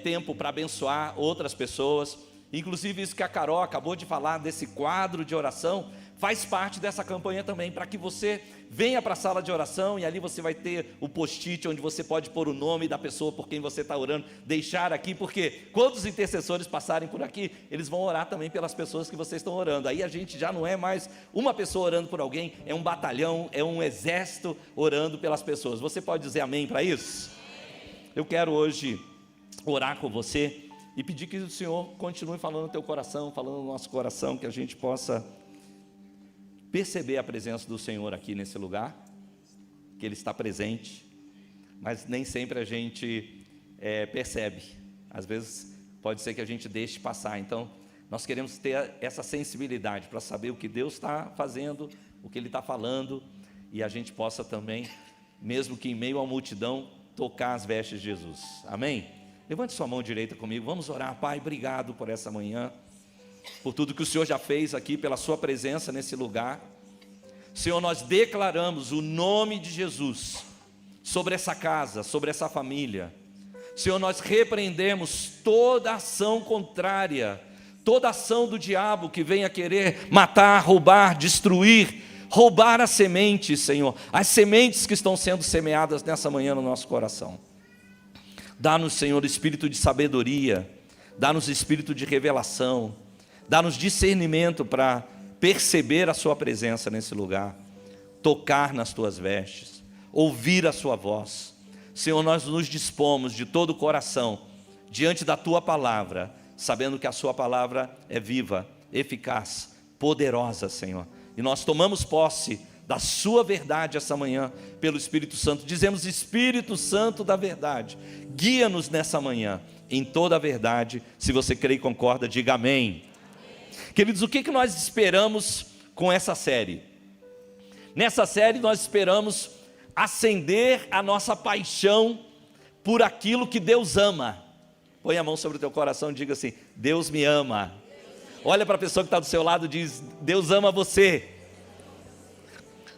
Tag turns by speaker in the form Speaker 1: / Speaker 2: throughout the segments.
Speaker 1: tempo para abençoar outras pessoas. Inclusive isso que a Carol acabou de falar, desse quadro de oração, faz parte dessa campanha também, para que você venha para a sala de oração, e ali você vai ter o post-it, onde você pode pôr o nome da pessoa por quem você está orando, deixar aqui, porque quando os intercessores passarem por aqui, eles vão orar também pelas pessoas que vocês estão orando. Aí a gente já não é mais uma pessoa orando por alguém, é um batalhão, é um exército orando pelas pessoas. Você pode dizer amém para isso? Eu quero hoje orar com você e pedir que o Senhor continue falando no teu coração, falando no nosso coração, que a gente possa perceber a presença do Senhor aqui nesse lugar, que Ele está presente, mas nem sempre a gente percebe. Às vezes pode ser que a gente deixe passar. Então nós queremos ter essa sensibilidade para saber o que Deus está fazendo, o que Ele está falando, e a gente possa também, mesmo que em meio à multidão, tocar as vestes de Jesus. Amém? Levante sua mão direita comigo, vamos orar. Pai, obrigado por essa manhã, por tudo que o Senhor já fez aqui, pela sua presença nesse lugar. Senhor, nós declaramos o nome de Jesus sobre essa casa, sobre essa família. Senhor, nós repreendemos toda ação contrária, toda ação do diabo que venha querer matar, roubar, destruir, roubar as sementes, Senhor, as sementes que estão sendo semeadas nessa manhã no nosso coração. Dá-nos, Senhor, espírito de sabedoria, dá-nos espírito de revelação, dá-nos discernimento para perceber a sua presença nesse lugar, tocar nas tuas vestes, ouvir a sua voz. Senhor, nós nos dispomos de todo o coração diante da tua palavra, sabendo que a sua palavra é viva, eficaz, poderosa, Senhor. E nós tomamos posse da sua verdade essa manhã, pelo Espírito Santo. Dizemos: Espírito Santo da verdade, guia-nos nessa manhã, em toda a verdade. Se você crê e concorda, diga amém. Queridos, o que nós esperamos com essa série? Nessa série nós esperamos acender a nossa paixão por aquilo que Deus ama. Põe a mão sobre o teu coração e diga assim: Deus me ama. Olha para a pessoa que está do seu lado e diz: Deus ama você.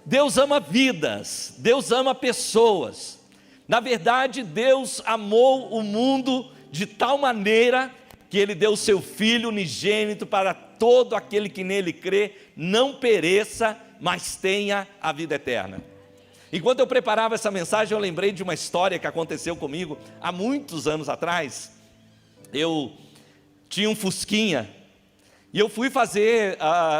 Speaker 1: Deus ama vidas, Deus ama pessoas. Na verdade, Deus amou o mundo de tal maneira que Ele deu o seu Filho unigênito para todo aquele que nele crê, não pereça, mas tenha a vida eterna. Enquanto eu preparava essa mensagem, eu lembrei de uma história que aconteceu comigo há muitos anos atrás. Eu tinha um Fusquinha, e eu fui fazer,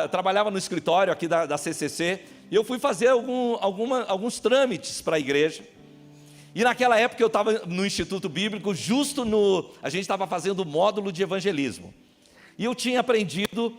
Speaker 1: trabalhava no escritório aqui da CCC, e eu fui fazer alguns trâmites para a igreja. E naquela época eu estava no Instituto Bíblico, a gente estava fazendo o módulo de evangelismo. E eu tinha aprendido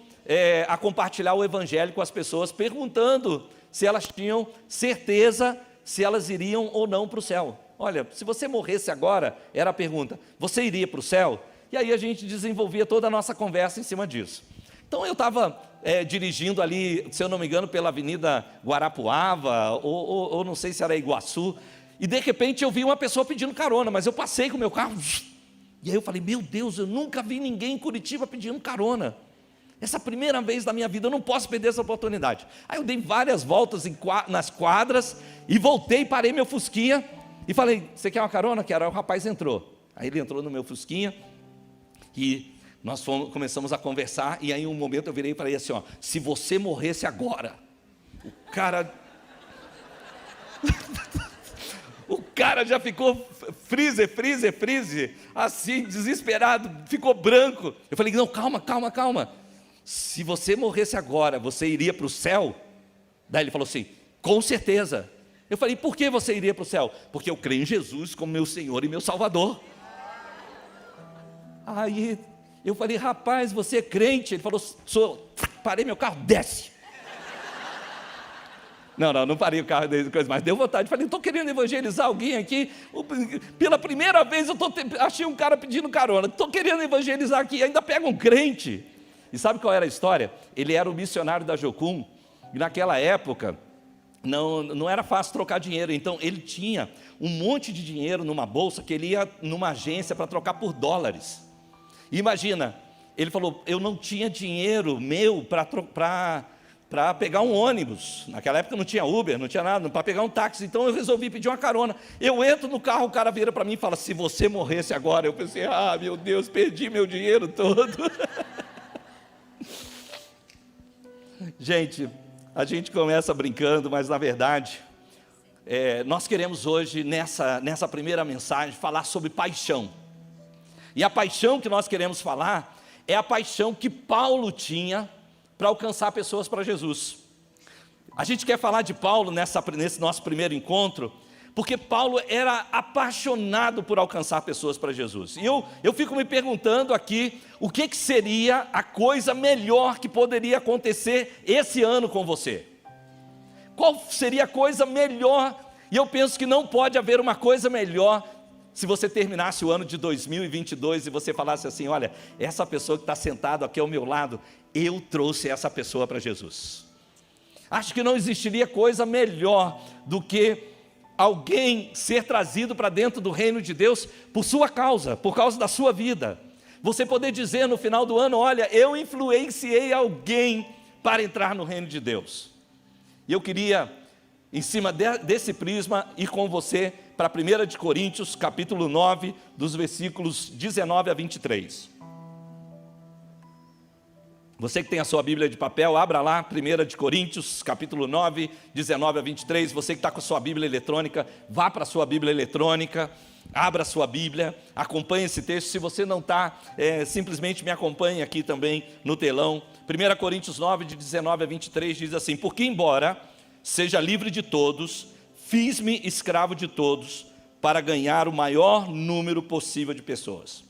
Speaker 1: a compartilhar o evangelho com as pessoas, perguntando se elas tinham certeza se elas iriam ou não para o céu. Olha, se você morresse agora, era a pergunta, você iria para o céu? E aí a gente desenvolvia toda a nossa conversa em cima disso. Então eu estava dirigindo ali, se eu não me engano, pela Avenida Guarapuava, ou não sei se era Iguaçu, e de repente eu vi uma pessoa pedindo carona, mas eu passei com o meu carro, e aí eu falei: meu Deus, eu nunca vi ninguém em Curitiba pedindo carona. Essa é a primeira vez da minha vida, eu não posso perder essa oportunidade. Aí eu dei várias voltas nas quadras, e voltei, parei meu Fusquinha, e falei: você quer uma carona? Quero. Aí o rapaz entrou. Aí ele entrou no meu Fusquinha, e nós começamos a conversar, e aí em um momento eu virei e falei assim: ó, se você morresse agora, o cara já ficou freeze, assim, desesperado, ficou branco. Eu falei: não, calma, se você morresse agora, você iria para o céu? Daí ele falou assim: com certeza. Eu falei: por que você iria para o céu? Porque eu creio em Jesus como meu Senhor e meu Salvador. Aí eu falei: rapaz, você é crente? Ele falou: sou. Parei meu carro, desce. Não parei o carro, mas deu vontade. Falei: estou querendo evangelizar alguém aqui. Pela primeira vez eu achei um cara pedindo carona. Estou querendo evangelizar aqui, ainda pega um crente. E sabe qual era a história? Ele era o missionário da Jocum, e naquela época não era fácil trocar dinheiro. Então ele tinha um monte de dinheiro numa bolsa, que ele ia numa agência para trocar por dólares. Imagina, ele falou: eu não tinha dinheiro meu para para pegar um ônibus. Naquela época não tinha Uber, não tinha nada, para pegar um táxi. Então eu resolvi pedir uma carona. Eu entro no carro, o cara vira para mim e fala: se você morresse agora. Eu pensei: ah, meu Deus, perdi meu dinheiro todo. Gente, a gente começa brincando, mas na verdade, nós queremos hoje, nessa primeira mensagem, falar sobre paixão. E a paixão que nós queremos falar é a paixão que Paulo tinha para alcançar pessoas para Jesus. A gente quer falar de Paulo nesse nosso primeiro encontro, porque Paulo era apaixonado por alcançar pessoas para Jesus. E eu fico me perguntando aqui, o que seria a coisa melhor que poderia acontecer esse ano com você? Qual seria a coisa melhor? E eu penso que não pode haver uma coisa melhor se você terminasse o ano de 2022 e você falasse assim: olha, essa pessoa que está sentada aqui ao meu lado, eu trouxe essa pessoa para Jesus. Acho que não existiria coisa melhor do que alguém ser trazido para dentro do reino de Deus por sua causa, por causa da sua vida. Você poder dizer no final do ano: olha, eu influenciei alguém para entrar no reino de Deus. E eu queria, em cima desse prisma, ir com você para 1 de Coríntios, capítulo 9, dos versículos 19 a 23. Você que tem a sua Bíblia de papel, abra lá, 1 de Coríntios, capítulo 9, 19 a 23. Você que está com a sua Bíblia eletrônica, vá para a sua Bíblia eletrônica, abra a sua Bíblia, acompanhe esse texto. Se você não está, simplesmente me acompanhe aqui também no telão. 1 Coríntios 9, de 19 a 23, diz assim: porque embora seja livre de todos, fiz-me escravo de todos, para ganhar o maior número possível de pessoas.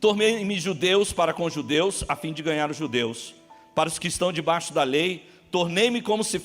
Speaker 1: Tornei-me judeus para com judeus, a fim de ganhar os judeus. Para os que estão debaixo da lei, tornei-me como se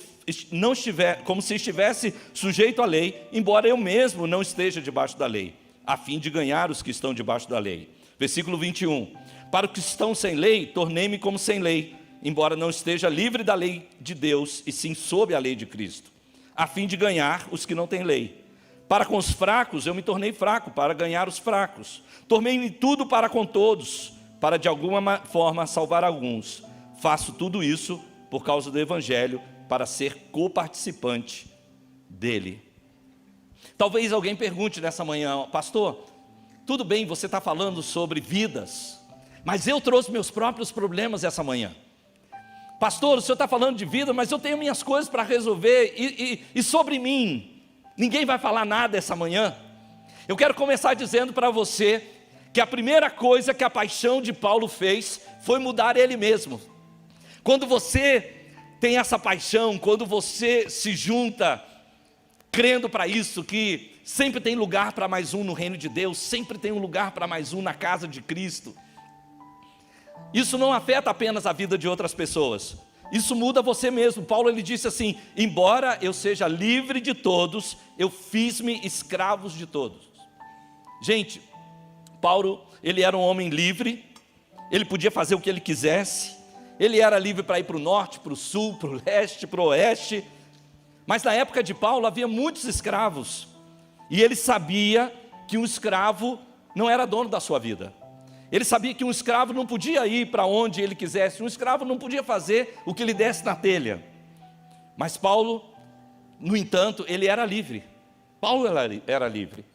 Speaker 1: estivesse sujeito à lei, embora eu mesmo não esteja debaixo da lei, a fim de ganhar os que estão debaixo da lei. Versículo 21. Para os que estão sem lei, tornei-me como sem lei, embora não esteja livre da lei de Deus, e sim sob a lei de Cristo, a fim de ganhar os que não têm lei. Para com os fracos eu me tornei fraco, para ganhar os fracos. Tornei-me tudo para com todos, para de alguma forma salvar alguns. Faço tudo isso por causa do Evangelho, para ser coparticipante dele. Talvez alguém pergunte nessa manhã: pastor, tudo bem, você está falando sobre vidas, mas eu trouxe meus próprios problemas essa manhã. Pastor, o senhor está falando de vida, mas eu tenho minhas coisas para resolver, e sobre mim, ninguém vai falar nada essa manhã. Eu quero começar dizendo para você que a primeira coisa que a paixão de Paulo fez foi mudar ele mesmo. Quando você tem essa paixão, quando você se junta crendo para isso, que sempre tem lugar para mais um no reino de Deus, sempre tem um lugar para mais um na casa de Cristo, isso não afeta apenas a vida de outras pessoas, isso muda você mesmo. Paulo, ele disse assim: embora eu seja livre de todos, eu fiz-me escravos de todos. Gente, Paulo, ele era um homem livre, ele podia fazer o que ele quisesse, ele era livre para ir para o norte, para o sul, para o leste, para o oeste, mas na época de Paulo havia muitos escravos, e ele sabia que um escravo não era dono da sua vida. Ele sabia que um escravo não podia ir para onde ele quisesse, um escravo não podia fazer o que lhe desse na telha. Mas Paulo, no entanto, ele era livre. Paulo era livre.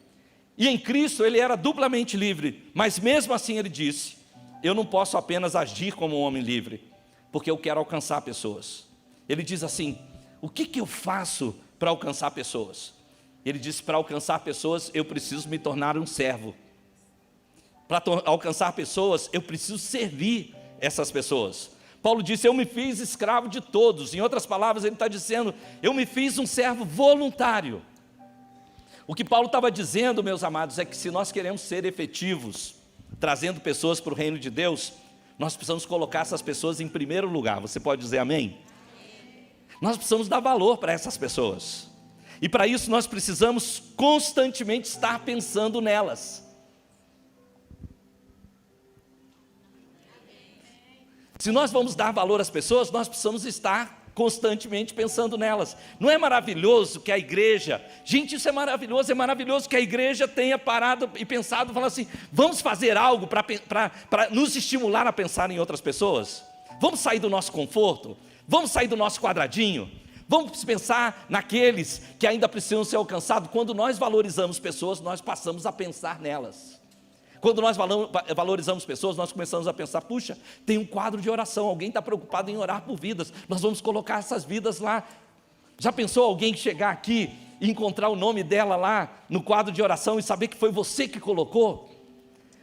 Speaker 1: E em Cristo ele era duplamente livre, mas mesmo assim ele disse: eu não posso apenas agir como um homem livre, porque eu quero alcançar pessoas. Ele diz assim: o que eu faço para alcançar pessoas? Ele disse: para alcançar pessoas eu preciso me tornar um servo. Para alcançar pessoas eu preciso servir essas pessoas. Paulo disse: eu me fiz escravo de todos. Em outras palavras, ele está dizendo: eu me fiz um servo voluntário. O que Paulo estava dizendo, meus amados, é que se nós queremos ser efetivos, trazendo pessoas para o reino de Deus, nós precisamos colocar essas pessoas em primeiro lugar. Você pode dizer amém? Nós precisamos dar valor para essas pessoas, e para isso nós precisamos constantemente estar pensando nelas. Se nós vamos dar valor às pessoas, nós precisamos estar constantemente pensando nelas. Não é maravilhoso que a igreja, gente, isso é maravilhoso que a igreja tenha parado e pensado, falando assim: vamos fazer algo para nos estimular a pensar em outras pessoas? Vamos sair do nosso conforto? Vamos sair do nosso quadradinho? Vamos pensar naqueles que ainda precisam ser alcançados. Quando nós valorizamos pessoas, nós passamos a pensar nelas. Quando nós valorizamos pessoas, nós começamos a pensar, puxa, tem um quadro de oração, alguém está preocupado em orar por vidas, nós vamos colocar essas vidas lá. Já pensou alguém chegar aqui e encontrar o nome dela lá no quadro de oração e saber que foi você que colocou?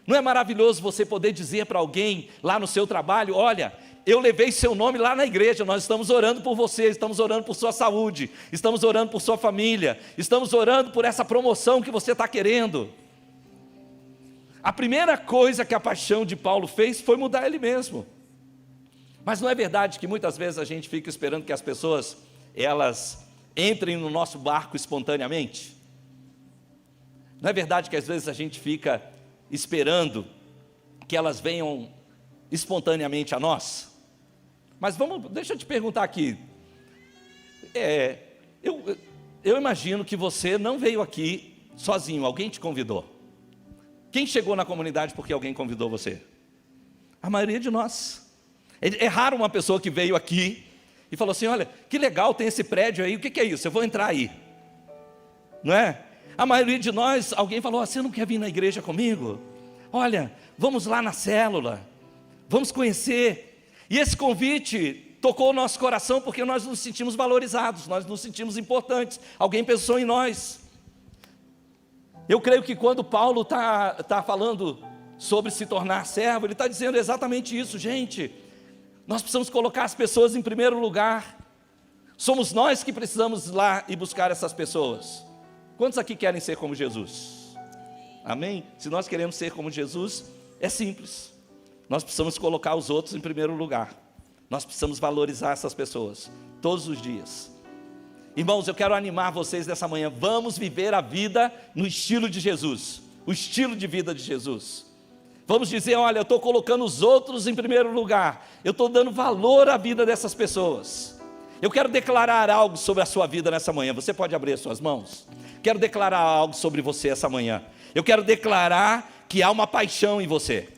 Speaker 1: Não é maravilhoso você poder dizer para alguém lá no seu trabalho, olha, eu levei seu nome lá na igreja, nós estamos orando por você, estamos orando por sua saúde, estamos orando por sua família, estamos orando por essa promoção que você está querendo. A primeira coisa que a paixão de Paulo fez foi mudar ele mesmo. Mas não é verdade que muitas vezes a gente fica esperando que as pessoas, elas entrem no nosso barco espontaneamente? Não é verdade que às vezes a gente fica esperando que elas venham espontaneamente a nós? Mas deixa eu te perguntar aqui. Eu imagino que você não veio aqui sozinho, alguém te convidou. Quem chegou na comunidade porque alguém convidou você? A maioria de nós. É raro uma pessoa que veio aqui e falou assim, olha, que legal, tem esse prédio aí, o que é isso? Eu vou entrar aí. Não é? A maioria de nós, alguém falou, você não quer vir na igreja comigo? Olha, vamos lá na célula, vamos conhecer. E esse convite tocou o nosso coração porque nós nos sentimos valorizados, nós nos sentimos importantes, alguém pensou em nós. Eu creio que quando Paulo está falando sobre se tornar servo, ele está dizendo exatamente isso, gente. Nós precisamos colocar as pessoas em primeiro lugar. Somos nós que precisamos ir lá e buscar essas pessoas. Quantos aqui querem ser como Jesus? Amém? Se nós queremos ser como Jesus, é simples. Nós precisamos colocar os outros em primeiro lugar. Nós precisamos valorizar essas pessoas, todos os dias. Irmãos, eu quero animar vocês nessa manhã, vamos viver a vida no estilo de Jesus, o estilo de vida de Jesus. Vamos dizer, olha, eu estou colocando os outros em primeiro lugar, eu estou dando valor à vida dessas pessoas. Eu quero declarar algo sobre a sua vida nessa manhã, você pode abrir as suas mãos? Quero declarar algo sobre você essa manhã. Eu quero declarar que há uma paixão em você.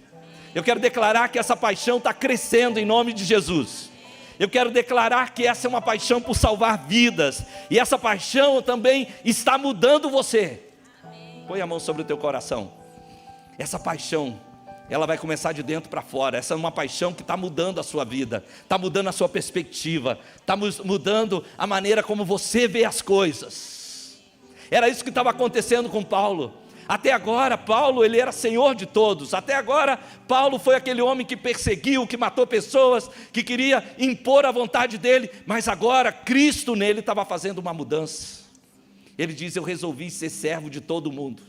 Speaker 1: Eu quero declarar que essa paixão está crescendo em nome de Jesus. Eu quero declarar que essa é uma paixão por salvar vidas. E essa paixão também está mudando você. Põe a mão sobre o teu coração. Essa paixão, ela vai começar de dentro para fora. Essa é uma paixão que está mudando a sua vida. Está mudando a sua perspectiva. Está mudando a maneira como você vê as coisas. Era isso que estava acontecendo com Paulo. Até agora, Paulo, ele era senhor de todos. Até agora, Paulo foi aquele homem que perseguiu, que matou pessoas, que queria impor a vontade dele. Mas agora, Cristo nele estava fazendo uma mudança. Ele diz, eu resolvi ser servo de todo mundo.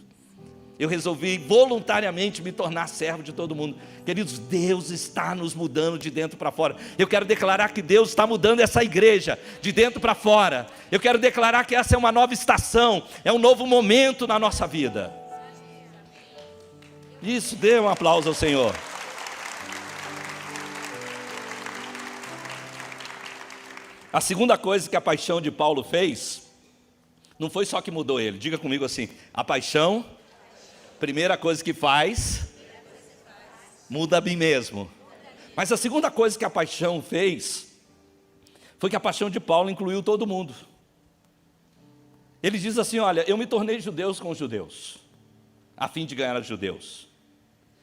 Speaker 1: Eu resolvi voluntariamente me tornar servo de todo mundo. Queridos, Deus está nos mudando de dentro para fora. Eu quero declarar que Deus está mudando essa igreja de dentro para fora. Eu quero declarar que essa é uma nova estação, é um novo momento na nossa vida. Isso, dê um aplauso ao Senhor. A segunda coisa que a paixão de Paulo fez, não foi só que mudou ele, diga comigo assim, a paixão, primeira coisa que faz, muda a mim mesmo. Mas a segunda coisa que a paixão fez, foi que a paixão de Paulo incluiu todo mundo. Ele diz assim, olha, eu me tornei judeus com os judeus, a fim de ganhar os judeus.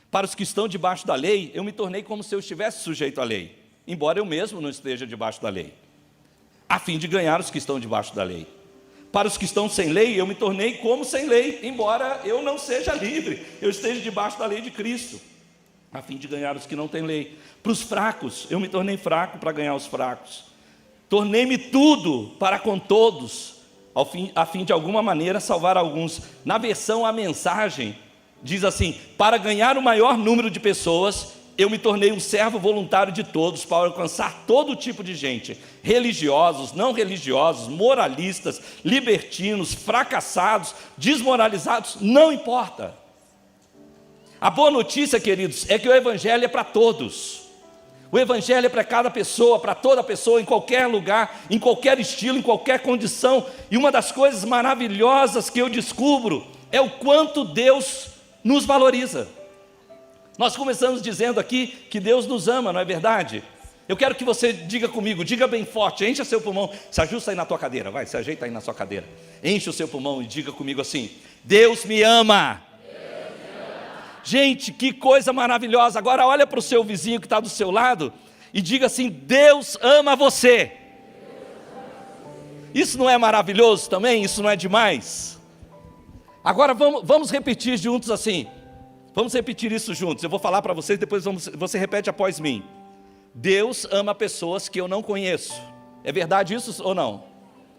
Speaker 1: Para os que estão debaixo da lei, eu me tornei como se eu estivesse sujeito à lei, embora eu mesmo não esteja debaixo da lei, a fim de ganhar os que estão debaixo da lei. Para os que estão sem lei, eu me tornei como sem lei, embora eu não seja livre, eu esteja debaixo da lei de Cristo, a fim de ganhar os que não têm lei. Para os fracos, eu me tornei fraco para ganhar os fracos. Tornei-me tudo para com todos, a fim de alguma maneira salvar alguns. Na versão A Mensagem, diz assim, para ganhar o maior número de pessoas, eu me tornei um servo voluntário de todos, para alcançar todo tipo de gente, religiosos, não religiosos, moralistas, libertinos, fracassados, desmoralizados, não importa. A boa notícia, queridos, é que o Evangelho é para todos. O Evangelho é para cada pessoa, para toda pessoa, em qualquer lugar, em qualquer estilo, em qualquer condição. E uma das coisas maravilhosas que eu descubro é o quanto Deus nos valoriza. Nós começamos dizendo aqui que Deus nos ama, não é verdade? Eu quero que você diga comigo, diga bem forte, encha seu pulmão, se ajusta aí na tua cadeira, vai, se ajeita aí na sua cadeira. Enche o seu pulmão e diga comigo assim: Deus me ama. Gente, que coisa maravilhosa. Agora olha para o seu vizinho que está do seu lado e diga assim: Deus ama você. Isso não é maravilhoso também? Isso não é demais? Agora vamos repetir juntos assim. Vamos repetir isso juntos. Eu vou falar para vocês, depois você repete após mim. Deus ama pessoas que eu não conheço. É verdade isso ou não?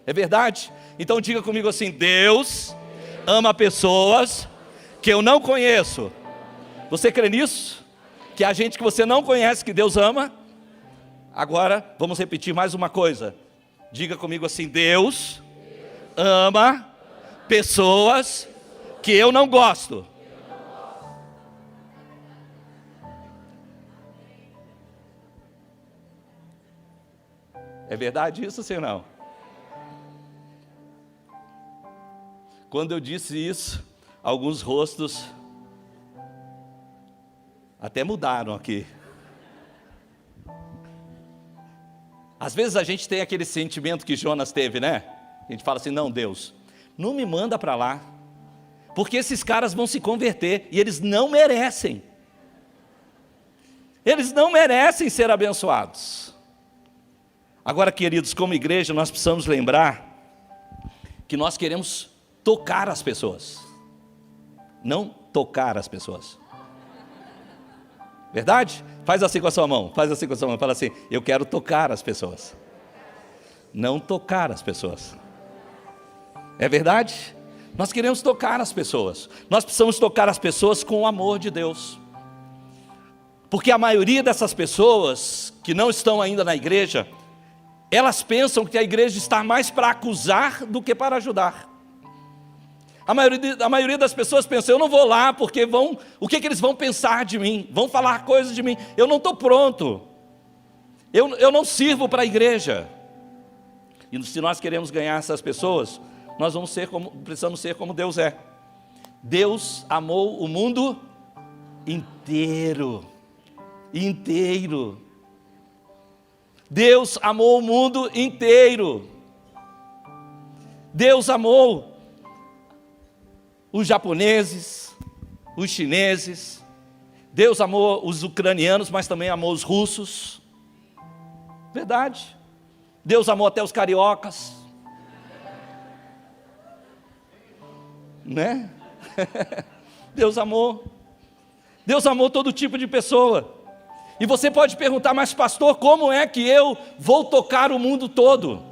Speaker 1: É verdade? Então diga comigo assim: Deus ama pessoas que eu não conheço. Você crê nisso? Que há gente que você não conhece que Deus ama? Agora vamos repetir mais uma coisa. Diga comigo assim: Deus ama pessoas que eu não gosto. É verdade isso, sim ou não? Quando eu disse isso, alguns rostos até mudaram aqui. Às vezes a gente tem aquele sentimento que Jonas teve, né? A gente fala assim: não, Deus, não me manda para lá, porque esses caras vão se converter e eles não merecem. Eles não merecem ser abençoados. Agora, queridos, como igreja, nós precisamos lembrar que nós queremos tocar as pessoas, não tocar as pessoas. Verdade? Faz assim com a sua mão, faz assim com a sua mão, fala assim: eu quero tocar as pessoas, não tocar as pessoas. É verdade? Nós queremos tocar as pessoas, nós precisamos tocar as pessoas com o amor de Deus. Porque a maioria dessas pessoas que não estão ainda na igreja, elas pensam que a igreja está mais para acusar do que para ajudar. A maioria das pessoas pensa: eu não vou lá porque o que eles vão pensar de mim? Vão falar coisas de mim, eu não estou pronto, eu não sirvo para a igreja. E se nós queremos ganhar essas pessoas, nós precisamos ser como Deus é. Deus amou o mundo inteiro. Deus amou o mundo inteiro. Deus amou os japoneses, os chineses, Deus amou os ucranianos, mas também amou os russos. Verdade. Deus amou até os cariocas, né? Deus amou todo tipo de pessoa. E você pode perguntar: mas pastor, como é que eu vou tocar o mundo todo?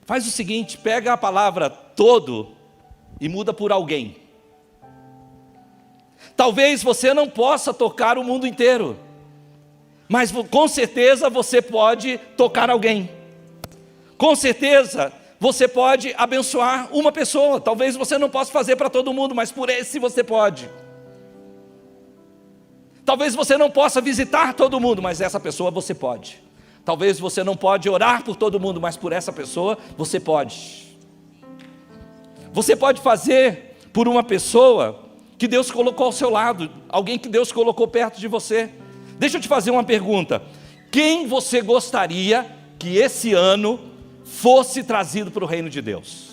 Speaker 1: Faz o seguinte, pega a palavra todo e muda por alguém. Talvez você não possa tocar o mundo inteiro, mas com certeza você pode tocar alguém. Com certeza você pode abençoar uma pessoa. Talvez você não possa fazer para todo mundo, mas por esse você pode. Talvez você não possa visitar todo mundo, mas essa pessoa você pode. Talvez você não pode orar por todo mundo, mas por essa pessoa você pode. Você pode fazer por uma pessoa que Deus colocou ao seu lado, alguém que Deus colocou perto de você. Deixa eu te fazer uma pergunta: quem você gostaria que esse ano fosse trazido para o reino de Deus?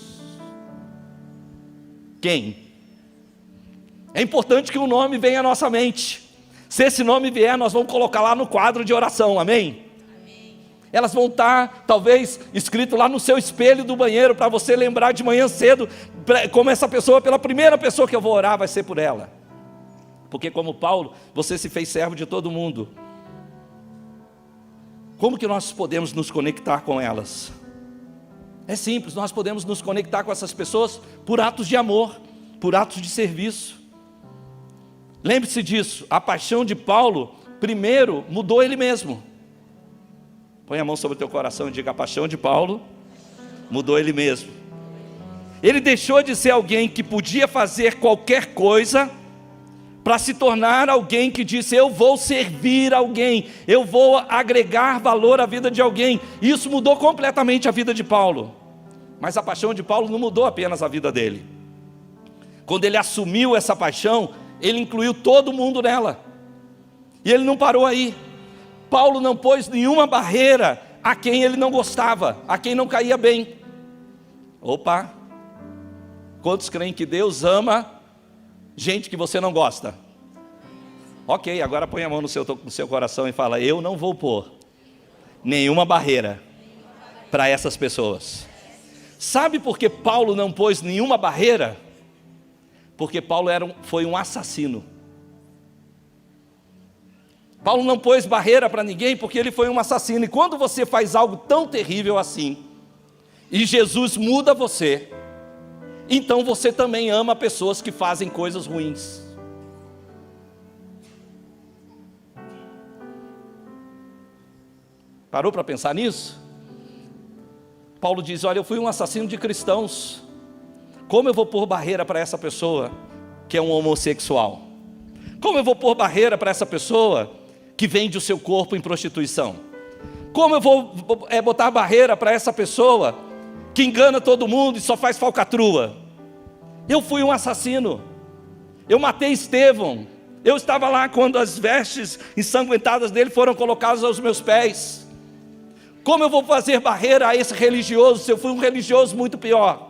Speaker 1: Quem? É importante que o nome venha à nossa mente. Se esse nome vier, nós vamos colocar lá no quadro de oração, amém? Elas vão estar, talvez, escrito lá no seu espelho do banheiro, para você lembrar de manhã cedo, como essa pessoa, pela primeira pessoa que eu vou orar, vai ser por ela. Porque como Paulo, você se fez servo de todo mundo. Como que nós podemos nos conectar com elas? É simples, nós podemos nos conectar com essas pessoas por atos de amor, por atos de serviço. Lembre-se disso, a paixão de Paulo, primeiro, mudou ele mesmo. Põe a mão sobre o teu coração e diga: a paixão de Paulo mudou ele mesmo. Ele deixou de ser alguém que podia fazer qualquer coisa, para se tornar alguém que disse: eu vou servir alguém, eu vou agregar valor à vida de alguém. Isso mudou completamente a vida de Paulo. Mas a paixão de Paulo não mudou apenas a vida dele. Quando ele assumiu essa paixão, ele incluiu todo mundo nela. E ele não parou aí. Paulo não pôs nenhuma barreira a quem ele não gostava, a quem não caía bem. Opa! Quantos creem que Deus ama gente que você não gosta? Ok, agora põe a mão no seu coração e fala: eu não vou pôr nenhuma barreira para essas pessoas. Sabe por que Paulo não pôs nenhuma barreira? Porque Paulo foi um assassino. Paulo não pôs barreira para ninguém porque ele foi um assassino. E quando você faz algo tão terrível assim, e Jesus muda você, então você também ama pessoas que fazem coisas ruins. Parou para pensar nisso? Paulo diz: olha, eu fui um assassino de cristãos. Como eu vou pôr barreira para essa pessoa que é um homossexual? Como eu vou pôr barreira para essa pessoa que vende o seu corpo em prostituição? Como eu vou botar barreira para essa pessoa que engana todo mundo e só faz falcatrua? Eu fui um assassino. Eu matei Estevão. Eu estava lá quando as vestes ensanguentadas dele foram colocadas aos meus pés. Como eu vou fazer barreira a esse religioso se eu fui um religioso muito pior?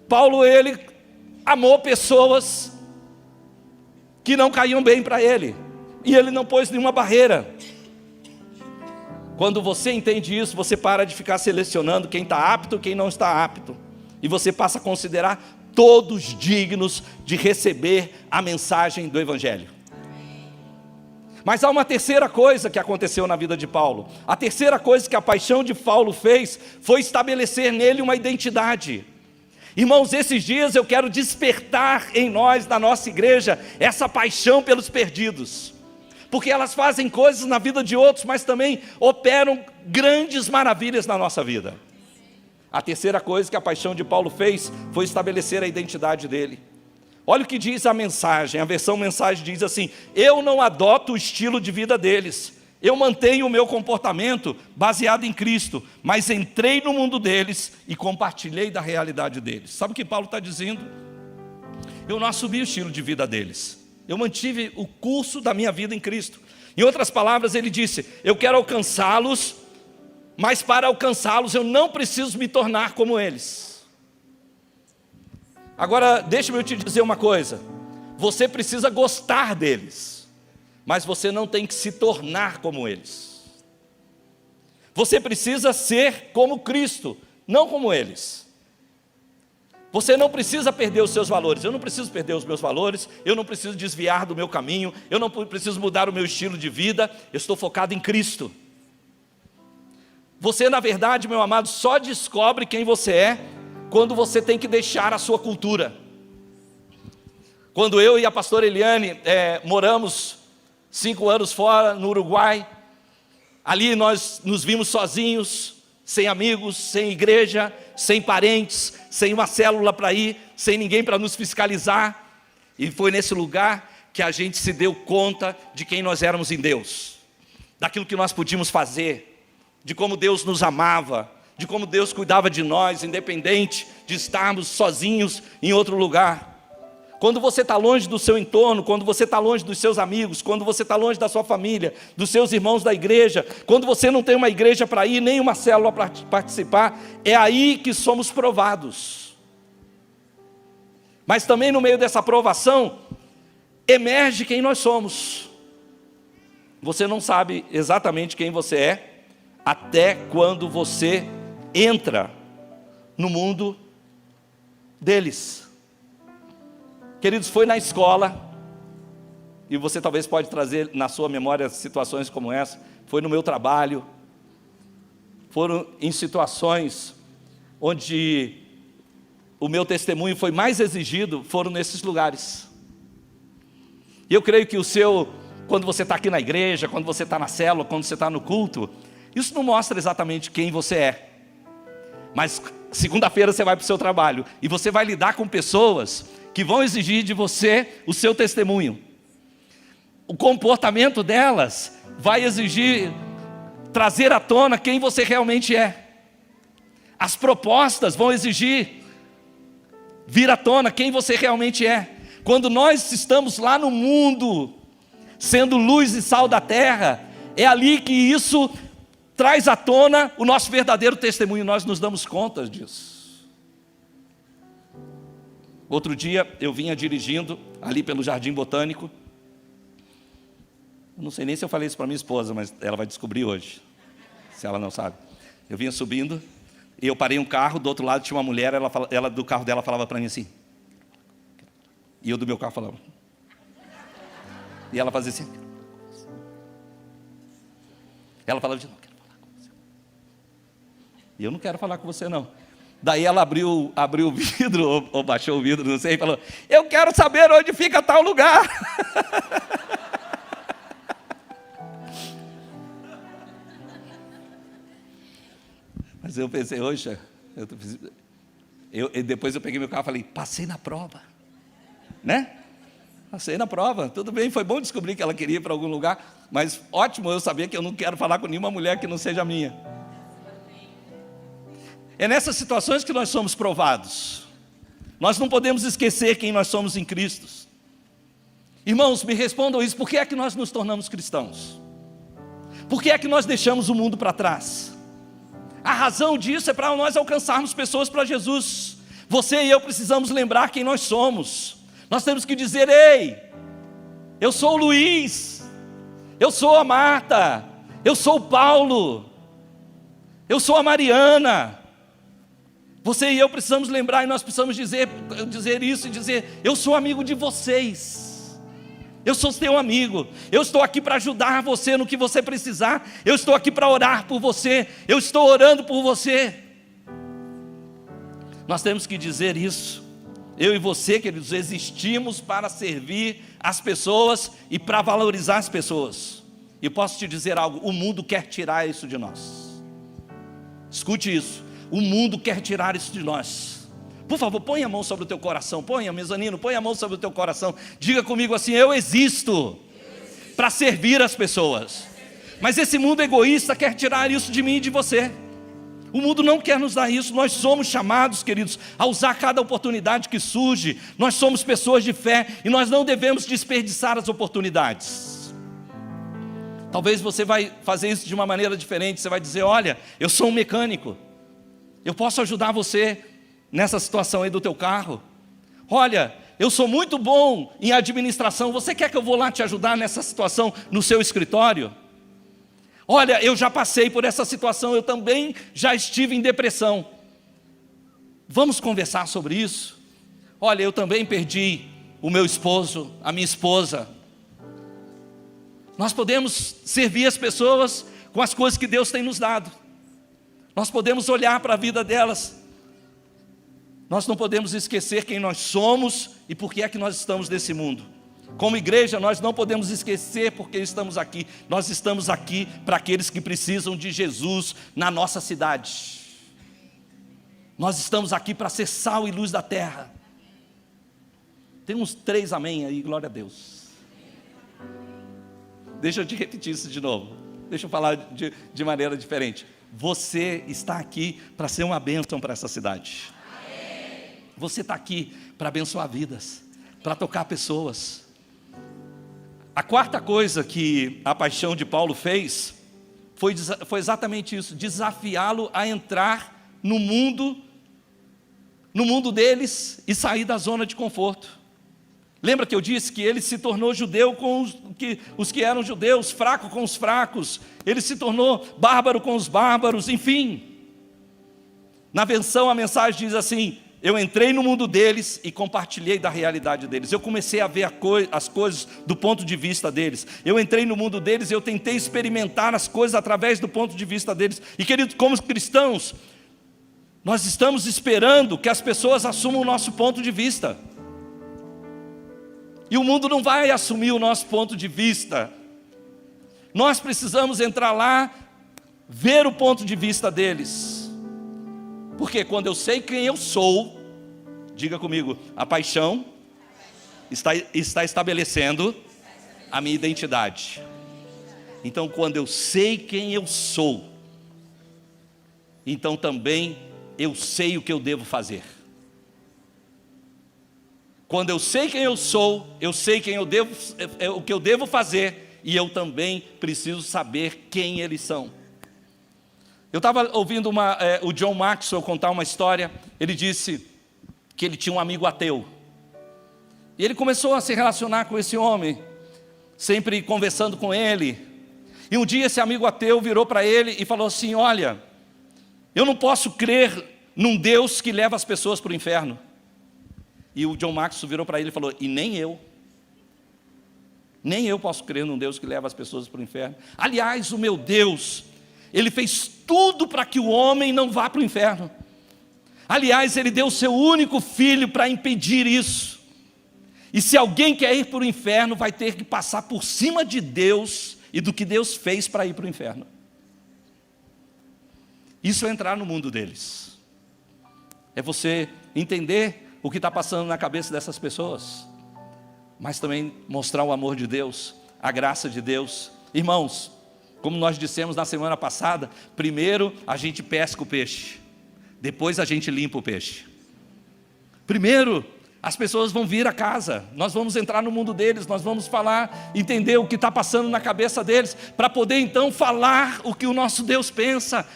Speaker 1: Paulo, ele amou pessoas que não caíam bem para ele, e ele não pôs nenhuma barreira. Quando você entende isso, você para de ficar selecionando quem está apto e quem não está apto, e você passa a considerar todos dignos de receber a mensagem do Evangelho. Mas há uma terceira coisa que aconteceu na vida de Paulo. A terceira coisa que a paixão de Paulo fez foi estabelecer nele uma identidade. Irmãos, esses dias eu quero despertar em nós, na nossa igreja, essa paixão pelos perdidos. Porque elas fazem coisas na vida de outros, mas também operam grandes maravilhas na nossa vida. A terceira coisa que a paixão de Paulo fez foi estabelecer a identidade dele. Olha o que diz a mensagem, a versão mensagem diz assim: eu não adoto o estilo de vida deles, eu mantenho o meu comportamento baseado em Cristo, mas entrei no mundo deles e compartilhei da realidade deles. Sabe o que Paulo está dizendo? Eu não assumi o estilo de vida deles, eu mantive o curso da minha vida em Cristo. Em outras palavras, ele disse: eu quero alcançá-los, mas para alcançá-los eu não preciso me tornar como eles. Agora, deixa-me eu te dizer uma coisa: você precisa gostar deles, mas você não tem que se tornar como eles. Você precisa ser como Cristo, não como eles. Você não precisa perder os seus valores. Eu não preciso perder os meus valores, eu não preciso desviar do meu caminho, eu não preciso mudar o meu estilo de vida, eu estou focado em Cristo. Você, na verdade, meu amado, só descobre quem você é quando você tem que deixar a sua cultura. Quando eu e a pastora Eliane moramos 5 anos fora, no Uruguai, ali nós nos vimos sozinhos, sem amigos, sem igreja, sem parentes, sem uma célula para ir, sem ninguém para nos fiscalizar. E foi nesse lugar que a gente se deu conta de quem nós éramos em Deus, daquilo que nós podíamos fazer, de como Deus nos amava, de como Deus cuidava de nós, independente de estarmos sozinhos em outro lugar. Quando você está longe do seu entorno, quando você está longe dos seus amigos, quando você está longe da sua família, dos seus irmãos da igreja, quando você não tem uma igreja para ir, nem uma célula para participar, é aí que somos provados. Mas também no meio dessa provação, emerge quem nós somos. Você não sabe exatamente quem você é, até quando você entra no mundo deles. Queridos, foi na escola, e você talvez pode trazer na sua memória situações como essa, foi no meu trabalho, foram em situações onde o meu testemunho foi mais exigido, foram nesses lugares. E eu creio que quando você está aqui na igreja, quando você está na célula, quando você está no culto, isso não mostra exatamente quem você é. Mas segunda-feira você vai para o seu trabalho e você vai lidar com pessoas que vão exigir de você o seu testemunho. O comportamento delas vai exigir trazer à tona quem você realmente é. As propostas vão exigir vir à tona quem você realmente é. quando nós estamos lá no mundo, sendo luz e sal da terra, é ali que isso traz à tona o nosso verdadeiro testemunho, nós nos damos conta disso. Outro dia eu vinha dirigindo ali pelo Jardim Botânico, não sei nem se eu falei isso para minha esposa, mas ela vai descobrir hoje, se ela não sabe. Eu vinha subindo, e eu parei um carro, do outro lado tinha uma mulher, ela do carro dela falava para mim assim, e eu do meu carro falava, e ela fazia assim, ela falava de novo, quero falar com você. E eu não quero falar com você não. Daí ela abriu o vidro, ou baixou o vidro, não sei, e falou, eu quero saber onde fica tal lugar. Mas eu pensei, oxa, depois eu peguei meu carro e falei, passei na prova, né? Passei na prova, tudo bem, foi bom descobrir que ela queria ir para algum lugar, mas ótimo eu saber que eu não quero falar com nenhuma mulher que não seja minha. É nessas situações que nós somos provados. Nós não podemos esquecer quem nós somos em Cristo. Irmãos, me respondam isso, por que é que nós nos tornamos cristãos? Por que é que nós deixamos o mundo para trás? A razão disso é para nós alcançarmos pessoas para Jesus. Você e eu precisamos lembrar quem nós somos. Nós temos que dizer, ei, eu sou o Luiz, eu sou a Marta, eu sou o Paulo, eu sou a Mariana. Você e eu precisamos lembrar, e nós precisamos dizer isso, e dizer, eu sou amigo de vocês, eu sou seu amigo, eu estou aqui para ajudar você no que você precisar, eu estou aqui para orar por você, eu estou orando por você. Nós temos que dizer isso. Eu e você, queridos, existimos para servir as pessoas e para valorizar as pessoas. E posso te dizer algo, o mundo quer tirar isso de nós. Escute isso, o mundo quer tirar isso de nós. Por favor, põe a mão sobre o teu coração, mezanino, põe a mão sobre o teu coração. Diga comigo assim, eu existo para servir as pessoas. Mas esse mundo egoísta quer tirar isso de mim e de você. O mundo não quer nos dar isso. Nós somos chamados, queridos, a usar cada oportunidade que surge. Nós somos pessoas de fé e nós não devemos desperdiçar as oportunidades. Talvez você vai fazer isso de uma maneira diferente. Você vai dizer, olha, eu sou um mecânico, eu posso ajudar você nessa situação aí do teu carro. Olha, eu sou muito bom em administração, você quer que eu vou lá te ajudar nessa situação no seu escritório? Olha, eu já passei por essa situação, eu também já estive em depressão. Vamos conversar sobre isso? Olha, eu também perdi o meu esposo, a minha esposa. Nós podemos servir as pessoas com as coisas que Deus tem nos dado. Nós podemos olhar para a vida delas. Nós não podemos esquecer quem nós somos e por que é que nós estamos nesse mundo. Como igreja, nós não podemos esquecer porque estamos aqui. Nós estamos aqui para aqueles que precisam de Jesus na nossa cidade. Nós estamos aqui para ser sal e luz da terra. Tem uns 3 amém aí, glória a Deus. Deixa eu te repetir isso de novo. Deixa eu falar de maneira diferente. Você está aqui para ser uma bênção para essa cidade. Você está aqui para abençoar vidas, para tocar pessoas. A quarta coisa que a paixão de Paulo fez foi exatamente isso, desafiá-lo a entrar no mundo deles e sair da zona de conforto. Lembra que eu disse que ele se tornou judeu com os que eram judeus, fraco com os fracos, ele se tornou bárbaro com os bárbaros, enfim. Na versão a mensagem diz assim, eu entrei no mundo deles e compartilhei da realidade deles. Eu comecei a ver as coisas do ponto de vista deles. Eu entrei no mundo deles e eu tentei experimentar as coisas através do ponto de vista deles. E queridos, como cristãos, nós estamos esperando que as pessoas assumam o nosso ponto de vista. E o mundo não vai assumir o nosso ponto de vista. Nós precisamos entrar lá, ver o ponto de vista deles. Porque quando eu sei quem eu sou, diga comigo, a paixão está estabelecendo a minha identidade. Então quando eu sei quem eu sou, então também eu sei o que eu devo fazer. Quando eu sei quem eu sou, eu sei o que eu devo fazer, e eu também preciso saber quem eles são. Eu estava ouvindo o John Maxwell contar uma história. Ele disse que ele tinha um amigo ateu. E ele começou a se relacionar com esse homem, sempre conversando com ele. E um dia esse amigo ateu virou para ele e falou assim: olha, eu não posso crer num Deus que leva as pessoas para o inferno. E o John Maxwell virou para ele e falou: e nem eu. Nem eu posso crer num Deus que leva as pessoas para o inferno. Aliás, o meu Deus, Ele fez tudo para que o homem não vá para o inferno. Aliás, Ele deu o seu único filho para impedir isso. E se alguém quer ir para o inferno, vai ter que passar por cima de Deus e do que Deus fez para ir para o inferno. Isso é entrar no mundo deles. É você entender o que está passando na cabeça dessas pessoas, mas também mostrar o amor de Deus, a graça de Deus. Irmãos, como nós dissemos na semana passada, primeiro a gente pesca o peixe, depois a gente limpa o peixe. Primeiro, as pessoas vão vir a casa, nós vamos entrar no mundo deles, nós vamos falar, entender o que está passando na cabeça deles, para poder então falar o que o nosso Deus pensa,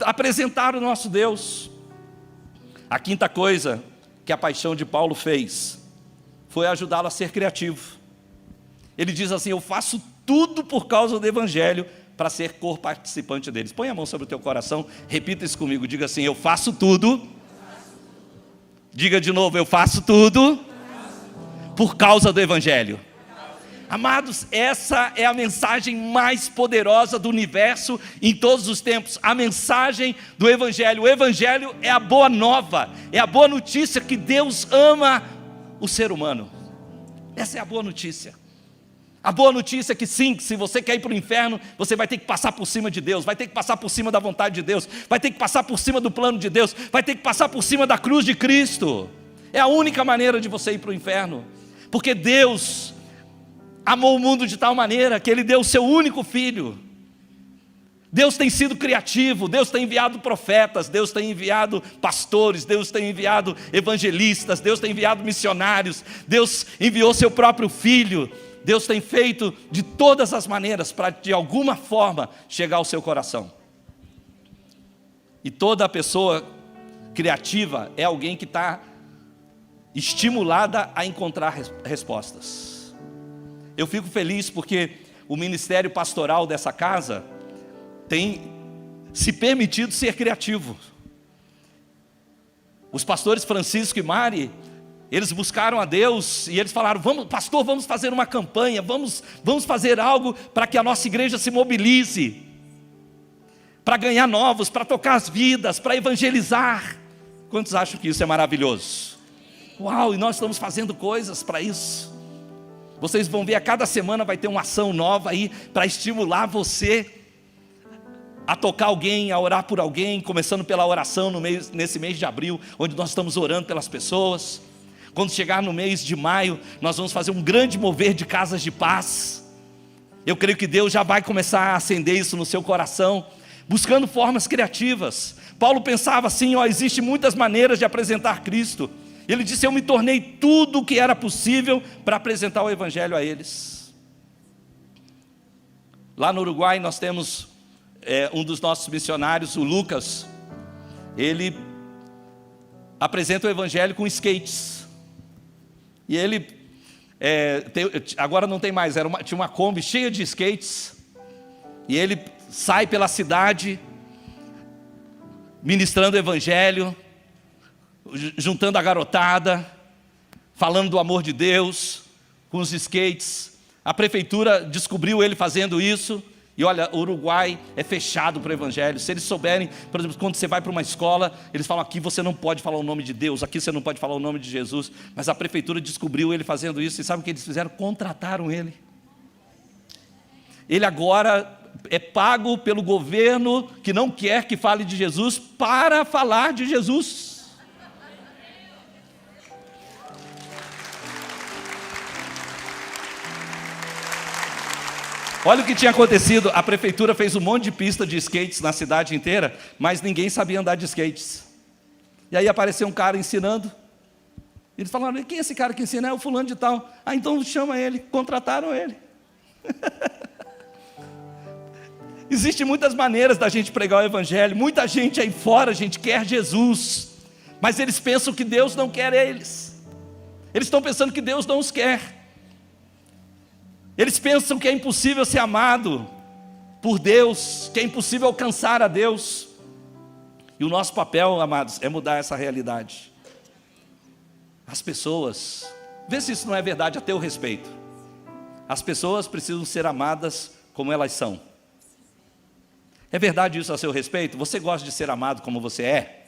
Speaker 1: apresentar o nosso Deus. A quinta coisa que a paixão de Paulo fez foi ajudá-lo a ser criativo. Ele diz assim: eu faço tudo por causa do Evangelho, para ser co-participante deles. Põe a mão sobre o teu coração, repita isso comigo, diga assim: eu faço tudo. Diga de novo: eu faço tudo por causa do Evangelho. Amados, essa é a mensagem mais poderosa do universo em todos os tempos, a mensagem do Evangelho. O Evangelho é a boa nova, é a boa notícia que Deus ama o ser humano. Essa é a boa notícia. A boa notícia é que sim, se você quer ir para o inferno, você vai ter que passar por cima de Deus, vai ter que passar por cima da vontade de Deus, vai ter que passar por cima do plano de Deus, vai ter que passar por cima da cruz de Cristo. É a única maneira de você ir para o inferno, porque Deus amou o mundo de tal maneira que Ele deu o seu único filho. Deus tem sido criativo, Deus tem enviado profetas, Deus tem enviado pastores, Deus tem enviado evangelistas, Deus tem enviado missionários, Deus enviou seu próprio filho. Deus tem feito de todas as maneiras para de alguma forma chegar ao seu coração. E toda pessoa criativa é alguém que está estimulada a encontrar respostas. Eu fico feliz porque o ministério pastoral dessa casa tem se permitido ser criativo. Os pastores Francisco e Mari, eles buscaram a Deus e eles falaram: vamos, pastor, vamos fazer uma campanha, vamos fazer algo para que a nossa igreja se mobilize, para ganhar novos, para tocar as vidas, para evangelizar. Quantos acham que isso é maravilhoso? Uau, e nós estamos fazendo coisas para isso. Vocês vão ver, a cada semana vai ter uma ação nova aí, para estimular você a tocar alguém, a orar por alguém, começando pela oração nesse mês de abril, onde nós estamos orando pelas pessoas. Quando chegar no mês de maio, nós vamos fazer um grande mover de casas de paz. Eu creio que Deus já vai começar a acender isso no seu coração, buscando formas criativas. Paulo pensava assim: existem muitas maneiras de apresentar Cristo. Ele disse: eu me tornei tudo o que era possível para apresentar o Evangelho a eles. Lá no Uruguai nós temos um dos nossos missionários, o Lucas. Ele apresenta o Evangelho com skates. E ele, agora não tem mais, tinha uma Kombi cheia de skates, e ele sai pela cidade, ministrando o Evangelho, juntando a garotada, falando do amor de Deus, com os skates. A prefeitura descobriu ele fazendo isso, e olha, o Uruguai é fechado para o Evangelho. Se eles souberem, por exemplo, quando você vai para uma escola, eles falam: aqui você não pode falar o nome de Deus, aqui você não pode falar o nome de Jesus. Mas a prefeitura descobriu ele fazendo isso, e sabe o que eles fizeram? Contrataram ele. Ele agora é pago pelo governo, que não quer que fale de Jesus, para falar de Jesus. Olha o que tinha acontecido. A prefeitura fez um monte de pista de skates na cidade inteira, mas ninguém sabia andar de skates. E aí apareceu um cara ensinando, Eles falaram: quem é esse cara que ensina? É o fulano de tal. Ah, então chama ele. Contrataram ele. Existem muitas maneiras da gente pregar o evangelho. Muita gente aí fora, gente, quer Jesus, mas eles pensam que Deus não quer eles. Eles estão pensando que Deus não os quer. Eles pensam que é impossível ser amado por Deus, que é impossível alcançar a Deus. E o nosso papel, amados, é mudar essa realidade. As pessoas, vê se isso não é verdade a teu respeito. As pessoas precisam ser amadas como elas são. É verdade isso a seu respeito? Você gosta de ser amado como você é?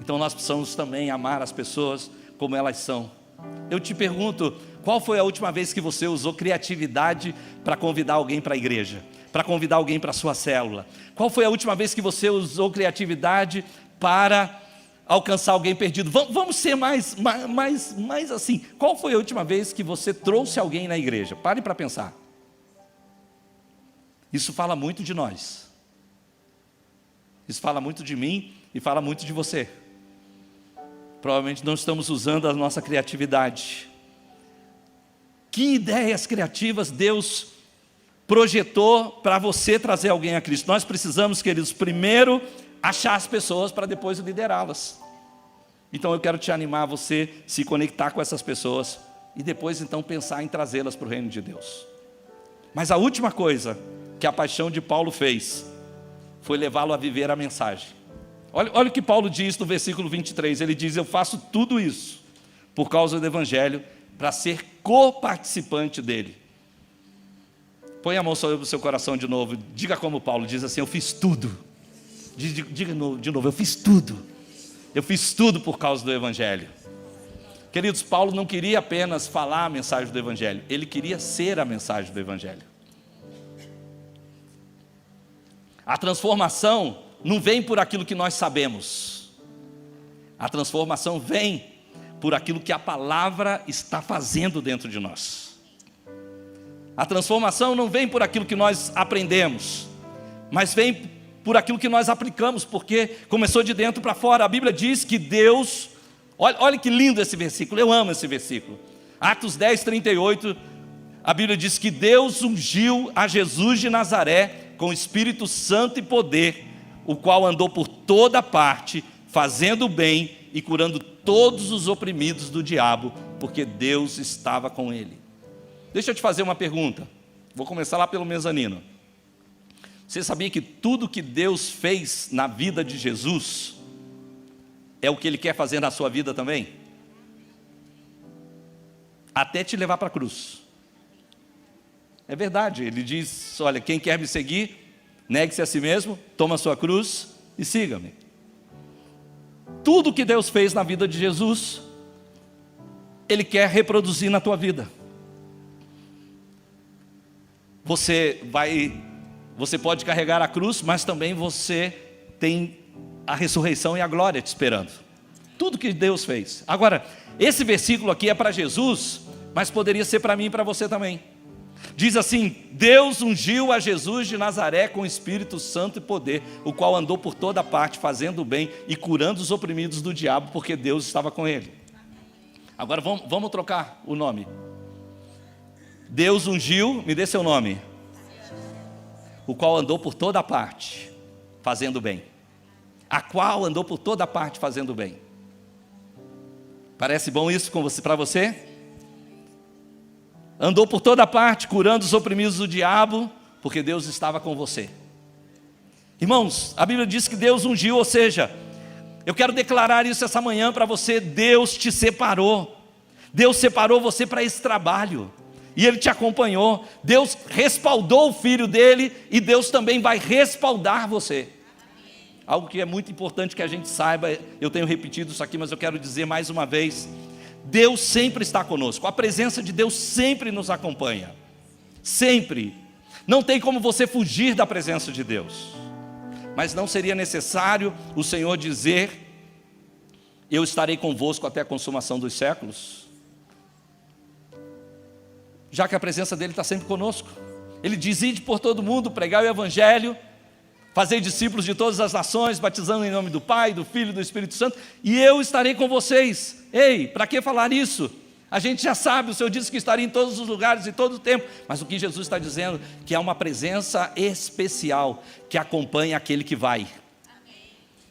Speaker 1: Então nós precisamos também amar as pessoas como elas são. Eu te pergunto, qual foi a última vez que você usou criatividade para convidar alguém para a igreja? Para convidar alguém para a sua célula? Qual foi a última vez que você usou criatividade para alcançar alguém perdido? Vamos ser mais assim. Qual foi a última vez que você trouxe alguém na igreja? Pare para pensar. Isso fala muito de nós. Isso fala muito de mim e fala muito de você. Provavelmente não estamos usando a nossa criatividade. Que ideias criativas Deus projetou para você trazer alguém a Cristo? Nós precisamos, queridos, primeiro achar as pessoas para depois liderá-las. Então eu quero te animar a você se conectar com essas pessoas e depois então pensar em trazê-las para o reino de Deus. Mas a última coisa que a paixão de Paulo fez foi levá-lo a viver a mensagem. Olha o que Paulo diz no versículo 23, ele diz: eu faço tudo isso por causa do evangelho, para ser coparticipante dele. Põe a mão sobre o seu coração de novo, diga como Paulo diz assim: eu fiz tudo. Diga de novo, eu fiz tudo. Eu fiz tudo por causa do evangelho. Queridos, Paulo não queria apenas falar a mensagem do evangelho, ele queria ser a mensagem do evangelho. A transformação não vem por aquilo que nós sabemos. A transformação vem por aquilo que a palavra está fazendo dentro de nós. A transformação não vem por aquilo que nós aprendemos, mas vem por aquilo que nós aplicamos, porque começou de dentro para fora. A Bíblia diz que Deus, olha que lindo esse versículo, eu amo esse versículo. Atos 10, 38, a Bíblia diz que Deus ungiu a Jesus de Nazaré com Espírito Santo e poder, o qual andou por toda parte, fazendo o bem e curando todos os oprimidos do diabo, porque Deus estava com ele. Deixa eu te fazer uma pergunta, vou começar lá pelo mezanino. Você sabia que tudo que Deus fez na vida de Jesus é o que Ele quer fazer na sua vida também? Até te levar para a cruz. É verdade, Ele diz: olha, quem quer me seguir, negue-se a si mesmo, toma a sua cruz e siga-me. Tudo que Deus fez na vida de Jesus, Ele quer reproduzir na tua vida. Você pode carregar a cruz, mas também você tem a ressurreição e a glória te esperando. Tudo que Deus fez. Agora, esse versículo aqui é para Jesus, mas poderia ser para mim e para você também. Diz assim: Deus ungiu a Jesus de Nazaré com Espírito Santo e poder, o qual andou por toda parte, fazendo o bem e curando os oprimidos do diabo, porque Deus estava com ele. Agora vamos trocar o nome. Deus ungiu, me dê seu nome. O qual andou por toda parte, fazendo o bem. A qual andou por toda parte, fazendo o bem. Parece bom isso para você? Andou por toda parte, curando os oprimidos do diabo, porque Deus estava com você. Irmãos, a Bíblia diz que Deus ungiu, ou seja, eu quero declarar isso essa manhã para você: Deus te separou. Deus separou você para esse trabalho. E Ele te acompanhou. Deus respaldou o Filho dEle, e Deus também vai respaldar você. Algo que é muito importante que a gente saiba, eu tenho repetido isso aqui, mas eu quero dizer mais uma vez: Deus sempre está conosco, a presença de Deus sempre nos acompanha, sempre. Não tem como você fugir da presença de Deus, mas não seria necessário o Senhor dizer: eu estarei convosco até a consumação dos séculos? Já que a presença dEle está sempre conosco. Ele diz: ide por todo mundo, pregai o Evangelho, fazei discípulos de todas as nações, batizando em nome do Pai, do Filho e do Espírito Santo, e eu estarei com vocês Ei, para que falar isso? A gente já sabe, o Senhor disse que estaria em todos os lugares e todo o tempo, mas o que Jesus está dizendo, que há uma presença especial que acompanha aquele que vai.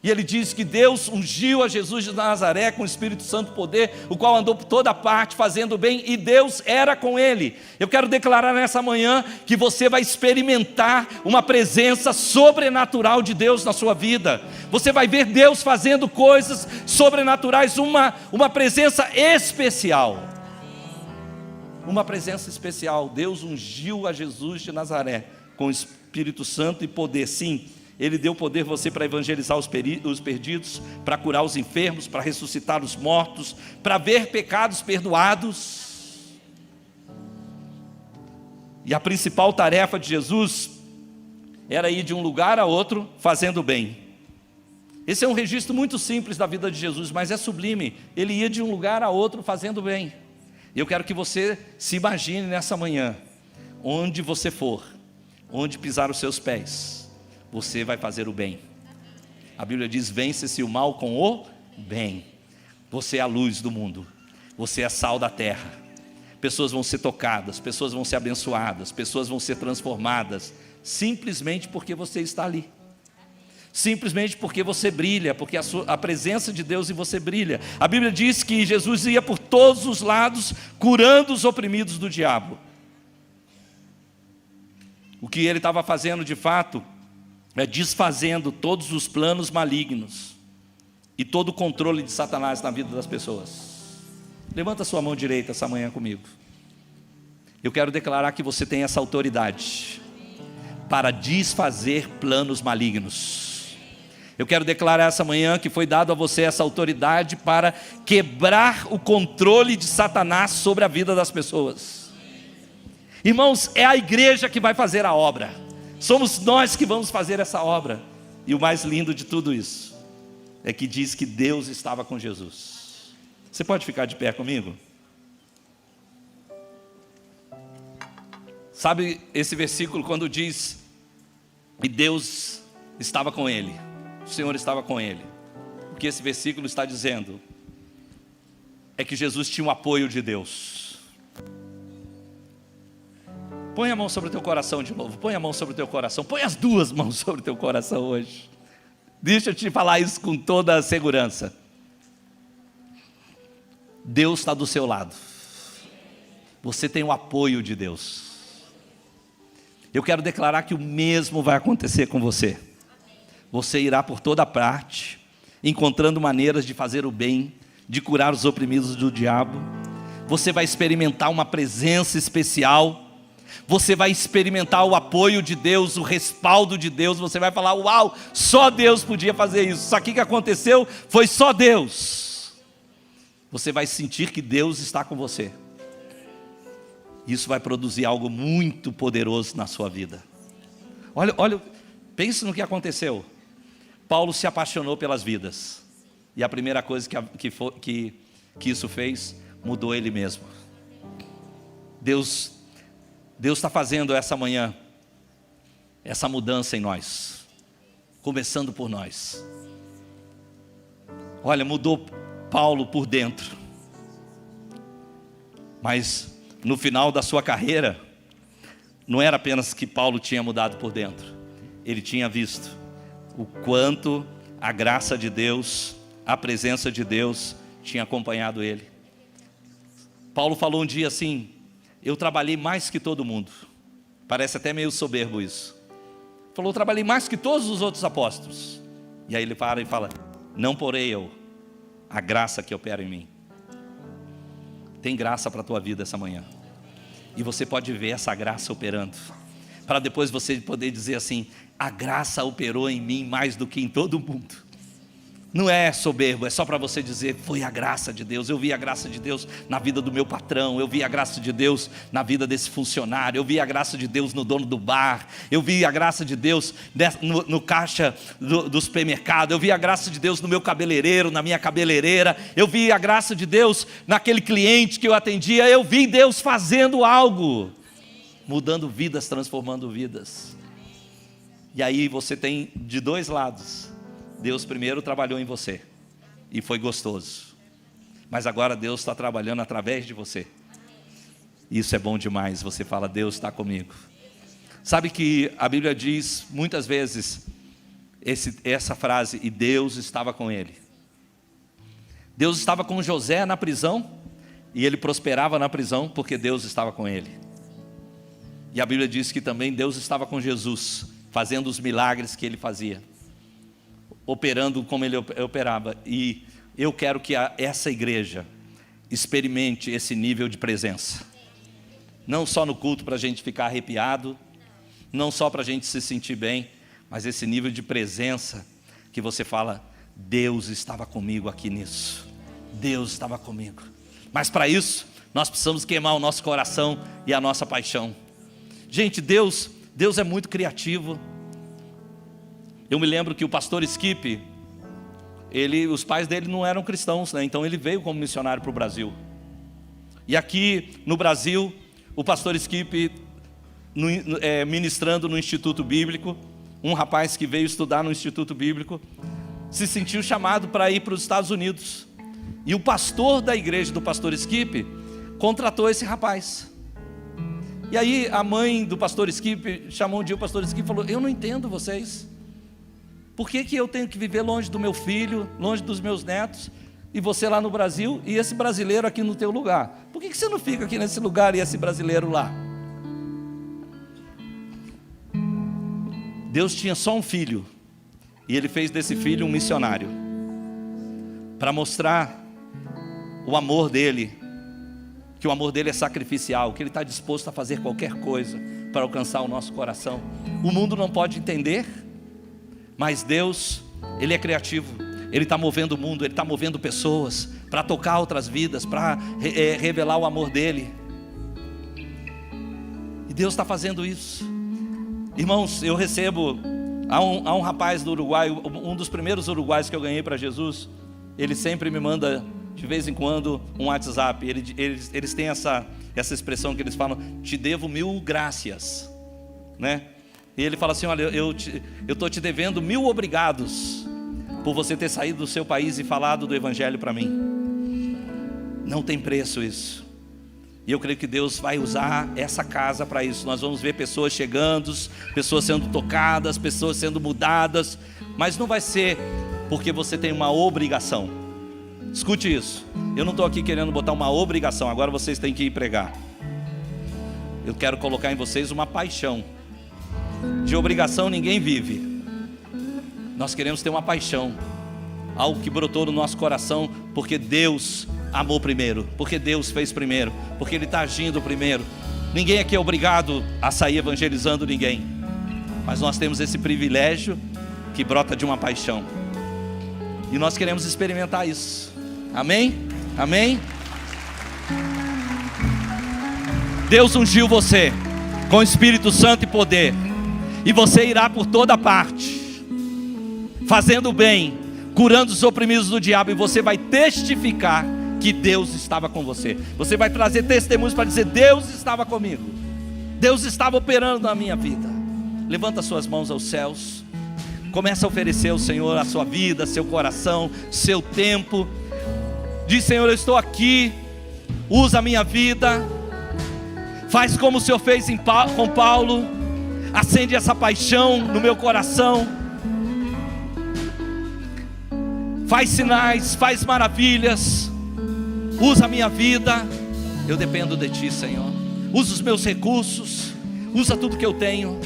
Speaker 1: E ele diz que Deus ungiu a Jesus de Nazaré com o Espírito Santo poder, o qual andou por toda parte fazendo bem, e Deus era com ele. Eu quero declarar nessa manhã que você vai experimentar uma presença sobrenatural de Deus na sua vida. Você vai ver Deus fazendo coisas sobrenaturais, uma presença especial. Uma presença especial. Deus ungiu a Jesus de Nazaré com o Espírito Santo e poder, sim. Ele deu poder você para evangelizar os perdidos, para curar os enfermos, para ressuscitar os mortos, para ver pecados perdoados. E a principal tarefa de Jesus era ir de um lugar a outro fazendo bem. Esse é um registro muito simples da vida de Jesus, mas é sublime. Ele ia de um lugar a outro fazendo bem. E eu quero que você se imagine nessa manhã, onde você for, onde pisar os seus pés, você vai fazer o bem. A Bíblia diz, vence-se o mal com o bem. Você é a luz do mundo, você é sal da terra. Pessoas vão ser tocadas, pessoas vão ser abençoadas, pessoas vão ser transformadas, simplesmente porque você está ali. Simplesmente porque você brilha, porque a presença de Deus em você brilha. A Bíblia diz que Jesus ia por todos os lados, curando os oprimidos do diabo. O que ele estava fazendo de fato é desfazendo todos os planos malignos e todo o controle de Satanás na vida das pessoas. Levanta sua mão direita essa manhã comigo. Eu quero declarar que você tem essa autoridade para desfazer planos malignos. Eu quero declarar essa manhã que foi dado a você essa autoridade para quebrar o controle de Satanás sobre a vida das pessoas. Irmãos, é a igreja que vai fazer a obra. Somos nós que vamos fazer essa obra. E o mais lindo de tudo isso é que diz que Deus estava com Jesus. Você pode ficar de pé comigo? Sabe esse versículo quando diz que Deus estava com ele, o Senhor estava com ele? O que esse versículo está dizendo é que Jesus tinha o apoio de Deus. Põe a mão sobre o teu coração de novo. Põe a mão sobre o teu coração. Põe as duas mãos sobre o teu coração hoje. Deixa eu te falar isso com toda a segurança. Deus está do seu lado. Você tem o apoio de Deus. Eu quero declarar que o mesmo vai acontecer com você. Você irá por toda parte, encontrando maneiras de fazer o bem, de curar os oprimidos do diabo. Você vai experimentar uma presença especial. Você vai experimentar o apoio de Deus, o respaldo de Deus. Você vai falar, uau, só Deus podia fazer isso. Isso aqui que aconteceu foi só Deus. Você vai sentir que Deus está com você. Isso vai produzir algo muito poderoso na sua vida. Olha, pense no que aconteceu. Paulo se apaixonou pelas vidas. E a primeira coisa que isso fez, mudou ele mesmo. Deus está fazendo essa manhã, essa mudança em nós, começando por nós. Olha, mudou Paulo por dentro, mas no final da sua carreira, não era apenas que Paulo tinha mudado por dentro, ele tinha visto o quanto a graça de Deus, a presença de Deus tinha acompanhado ele. Paulo falou um dia assim, eu trabalhei mais que todo mundo. Parece até meio soberbo isso. Falou, eu trabalhei mais que todos os outros apóstolos. E aí ele para e fala, não porém eu, a graça que opera em mim. Tem graça para a tua vida essa manhã. E você pode ver essa graça operando. Para depois você poder dizer assim, a graça operou em mim mais do que em todo mundo. Não é soberbo, é só para você dizer, foi a graça de Deus. Eu vi a graça de Deus na vida do meu patrão, eu vi a graça de Deus na vida desse funcionário, eu vi a graça de Deus no dono do bar, eu vi a graça de Deus no caixa do supermercado, eu vi a graça de Deus no meu cabeleireiro, na minha cabeleireira, eu vi a graça de Deus naquele cliente que eu atendia, eu vi Deus fazendo algo, mudando vidas, transformando vidas. E aí você tem de dois lados. Deus primeiro trabalhou em você e foi gostoso, mas agora Deus está trabalhando através de você. Isso é bom demais, você fala, Deus está comigo. Sabe que a Bíblia diz muitas vezes essa frase, e Deus estava com ele. Deus estava com José na prisão, e ele prosperava na prisão porque Deus estava com ele. E a Bíblia diz que também Deus estava com Jesus, fazendo os milagres que ele fazia, operando como ele operava. E eu quero que essa igreja experimente esse nível de presença. Não só no culto para a gente ficar arrepiado, não só para a gente se sentir bem, mas esse nível de presença que você fala, Deus estava comigo aqui nisso. Deus estava comigo. Mas para isso, nós precisamos queimar o nosso coração e a nossa paixão. Gente, Deus é muito criativo. Eu me lembro que o pastor Skip, os pais dele não eram cristãos, né? Então ele veio como missionário para o Brasil. E aqui no Brasil, o pastor Skip, ministrando no Instituto Bíblico, um rapaz que veio estudar no Instituto Bíblico, se sentiu chamado para ir para os Estados Unidos. E o pastor da igreja do pastor Skip contratou esse rapaz. E aí a mãe do pastor Skip chamou um dia o pastor Skip e falou, eu não entendo vocês. Por que eu tenho que viver longe do meu filho, longe dos meus netos, e você lá no Brasil, e esse brasileiro aqui no teu lugar? Por que você não fica aqui nesse lugar e esse brasileiro lá? Deus tinha só um filho, e ele fez desse filho um missionário, para mostrar o amor dele, que o amor dele é sacrificial, que ele está disposto a fazer qualquer coisa para alcançar o nosso coração. O mundo não pode entender, mas Deus, Ele é criativo, Ele está movendo o mundo, Ele está movendo pessoas para tocar outras vidas, para revelar o amor dEle. E Deus está fazendo isso. Irmãos, eu recebo, há um rapaz do Uruguai, um dos primeiros uruguaios que eu ganhei para Jesus, ele sempre me manda, de vez em quando, um WhatsApp. Eles têm essa expressão que eles falam, te devo 1000 graças, né? E ele fala assim, olha, eu estou te devendo 1000 obrigados por você ter saído do seu país e falado do Evangelho para mim. Não tem preço isso. E eu creio que Deus vai usar essa casa para isso. Nós vamos ver pessoas chegando, pessoas sendo tocadas, pessoas sendo mudadas, mas não vai ser porque você tem uma obrigação. Escute isso, eu não estou aqui querendo botar uma obrigação, agora vocês têm que ir pregar. Eu quero colocar em vocês uma paixão. De obrigação ninguém vive. Nós queremos ter uma paixão, algo que brotou no nosso coração, porque Deus amou primeiro, porque Deus fez primeiro, porque Ele está agindo primeiro. Ninguém aqui é obrigado a sair evangelizando ninguém, mas nós temos esse privilégio que brota de uma paixão, e nós queremos experimentar isso. Amém? Amém? Deus ungiu você com o Espírito Santo e poder, e você irá por toda parte, fazendo o bem, curando os oprimidos do diabo, e você vai testificar que Deus estava com você. Você vai trazer testemunhos para dizer, Deus estava comigo, Deus estava operando na minha vida. Levanta suas mãos aos céus, começa a oferecer ao Senhor a sua vida, seu coração, seu tempo. Diz, Senhor, eu estou aqui, usa a minha vida, faz como o Senhor fez com Paulo, acende essa paixão no meu coração, faz sinais, faz maravilhas, usa a minha vida, eu dependo de Ti, Senhor. Usa os meus recursos, usa tudo que eu tenho,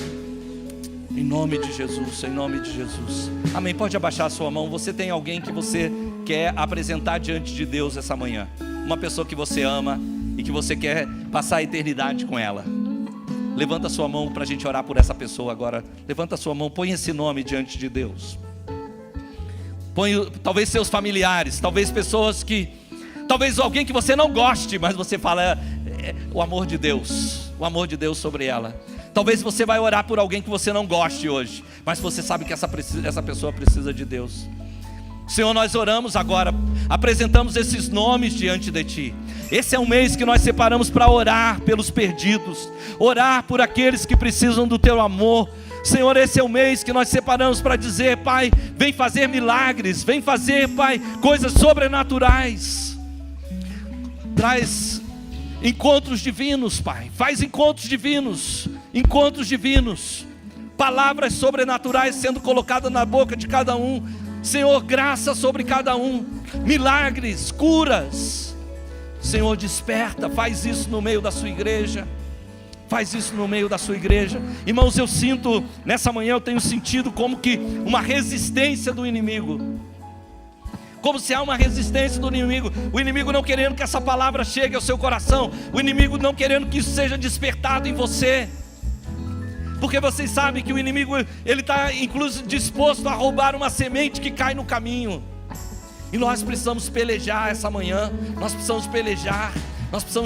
Speaker 1: em nome de Jesus, em nome de Jesus. Amém, pode abaixar a sua mão. Você tem alguém que você quer apresentar diante de Deus essa manhã, uma pessoa que você ama e que você quer passar a eternidade com ela. Levanta a sua mão para a gente orar por essa pessoa agora. Levanta a sua mão, põe esse nome diante de Deus. Põe talvez seus familiares, talvez pessoas que, talvez alguém que você não goste, mas você fala, o amor de Deus sobre ela. Talvez você vai orar por alguém que você não goste hoje, mas você sabe que essa pessoa precisa de Deus. Senhor, nós oramos agora, apresentamos esses nomes diante de Ti. Esse é um mês que nós separamos para orar pelos perdidos, orar por aqueles que precisam do Teu amor. Senhor, esse é o mês que nós separamos para dizer, Pai, vem fazer milagres, vem fazer, Pai, coisas sobrenaturais. Traz encontros divinos, Pai. Faz encontros divinos. Palavras sobrenaturais sendo colocadas na boca de cada um. Senhor, graça sobre cada um. Milagres, curas. Senhor, desperta. Faz isso no meio da sua igreja. Irmãos, eu sinto, nessa manhã eu tenho sentido como que uma resistência do inimigo. Como se há uma resistência do inimigo. O inimigo não querendo que essa palavra chegue ao seu coração. O inimigo não querendo que isso seja despertado em você. Porque vocês sabem que o inimigo, ele está inclusive disposto a roubar uma semente que cai no caminho. E nós precisamos pelejar essa manhã. Nós precisamos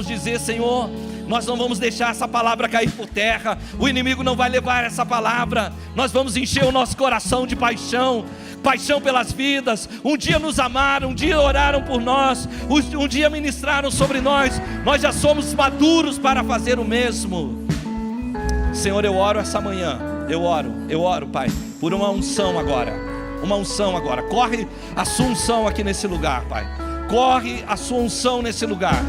Speaker 1: dizer: Senhor, nós não vamos deixar essa palavra cair por terra. O inimigo não vai levar essa palavra. Nós vamos encher o nosso coração de paixão pelas vidas. Um dia nos amaram, um dia oraram por nós, um dia ministraram sobre nós. Nós já somos maduros para fazer o mesmo. Senhor, eu oro essa manhã, eu oro, Pai, por uma unção agora. Corre a sua unção aqui nesse lugar, Pai. Corre a sua unção nesse lugar.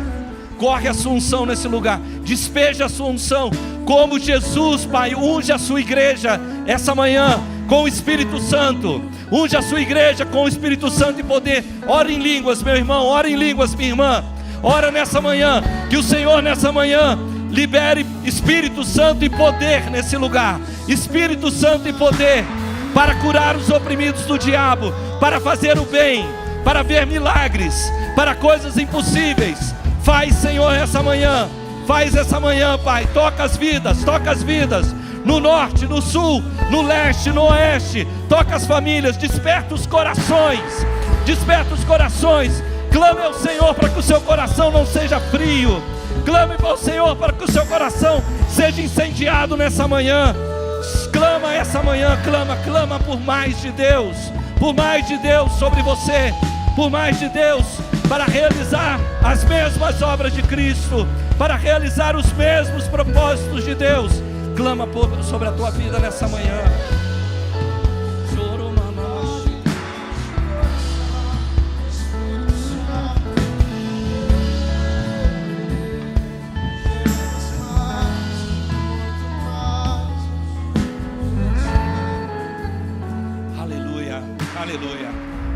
Speaker 1: Despeja a sua unção, como Jesus, Pai, unge a sua igreja essa manhã com o Espírito Santo. Unge a sua igreja com o Espírito Santo e poder. Ora em línguas, meu irmão, ora em línguas, minha irmã. Ora nessa manhã, que o Senhor nessa manhã libere Espírito Santo e poder nesse lugar. Espírito Santo e poder para curar os oprimidos do diabo, para fazer o bem, para ver milagres, para coisas impossíveis. Faz, Senhor, essa manhã, Pai. Toca as vidas, no norte, no sul, no leste, no oeste. Toca as famílias, desperta os corações. Clame ao Senhor para que o seu coração não seja frio. Clame ao Senhor para que o seu coração seja incendiado nessa manhã. Clama essa manhã, clama por mais de Deus sobre você, por mais de Deus, para realizar as mesmas obras de Cristo, para realizar os mesmos propósitos de Deus. Clama sobre a tua vida nessa manhã.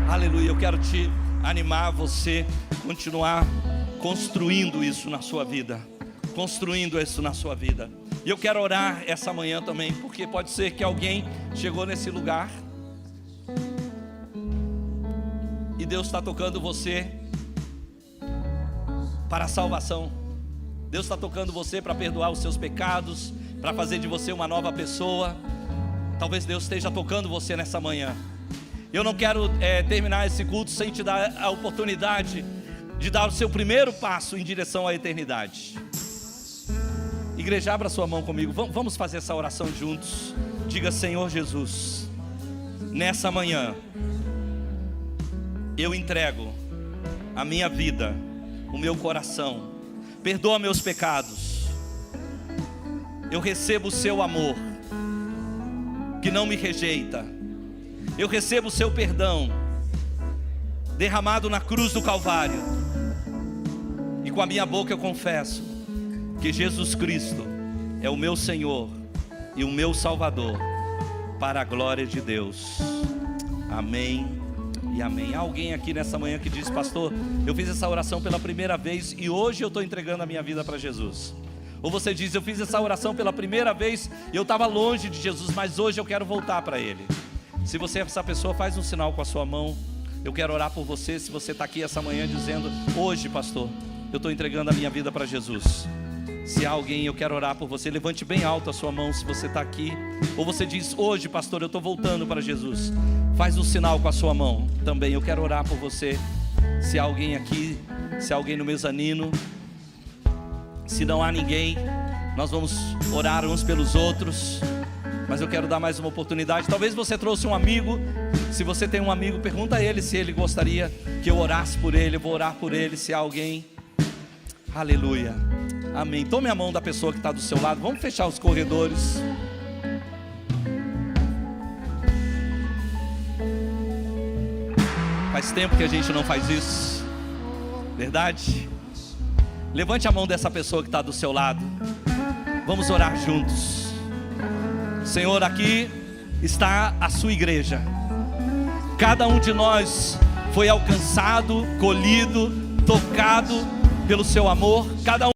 Speaker 1: Aleluia, eu quero te animar a você continuar construindo isso na sua vida. E eu quero orar essa manhã também, porque pode ser que alguém chegou nesse lugar e Deus está tocando você para a salvação. Deus está tocando você para perdoar os seus pecados, para fazer de você uma nova pessoa. Talvez Deus esteja tocando você nessa manhã. Eu não quero terminar esse culto sem te dar a oportunidade de dar o seu primeiro passo em direção à eternidade. Igreja, abra sua mão comigo. Vamos fazer essa oração juntos. Diga: Senhor Jesus, nessa manhã eu entrego a minha vida, o meu coração. Perdoa meus pecados. Eu recebo o seu amor, que não me rejeita. Eu recebo o seu perdão, derramado na cruz do Calvário. E com a minha boca eu confesso que Jesus Cristo é o meu Senhor e o meu Salvador, para a glória de Deus. Amém e amém. Há alguém aqui nessa manhã que diz: pastor, eu fiz essa oração pela primeira vez e hoje eu estou entregando a minha vida para Jesus. Ou você diz: eu fiz essa oração pela primeira vez e eu estava longe de Jesus, mas hoje eu quero voltar para Ele. Se você é essa pessoa, faz um sinal com a sua mão. Eu quero orar por você. Se você está aqui essa manhã dizendo: hoje, pastor, eu estou entregando a minha vida para Jesus. Se há alguém, eu quero orar por você. Levante bem alto a sua mão se você está aqui. Ou você diz: hoje, pastor, eu estou voltando para Jesus. Faz um sinal com a sua mão também. Eu quero orar por você. Se há alguém aqui, se há alguém no mezanino. Se não há ninguém, nós vamos orar uns pelos outros. Mas eu quero dar mais uma oportunidade. Talvez você trouxe um amigo. Se você tem um amigo, pergunta a ele se ele gostaria que eu orasse por ele. Eu vou orar por ele, se há alguém. Aleluia, amém. Tome a mão da pessoa que está do seu lado. Vamos fechar os corredores. Faz tempo que a gente não faz isso, verdade? Levante a mão dessa pessoa que está do seu lado. Vamos orar juntos. Senhor, aqui está a sua igreja. Cada um de nós foi alcançado, colhido, tocado pelo seu amor. Cada um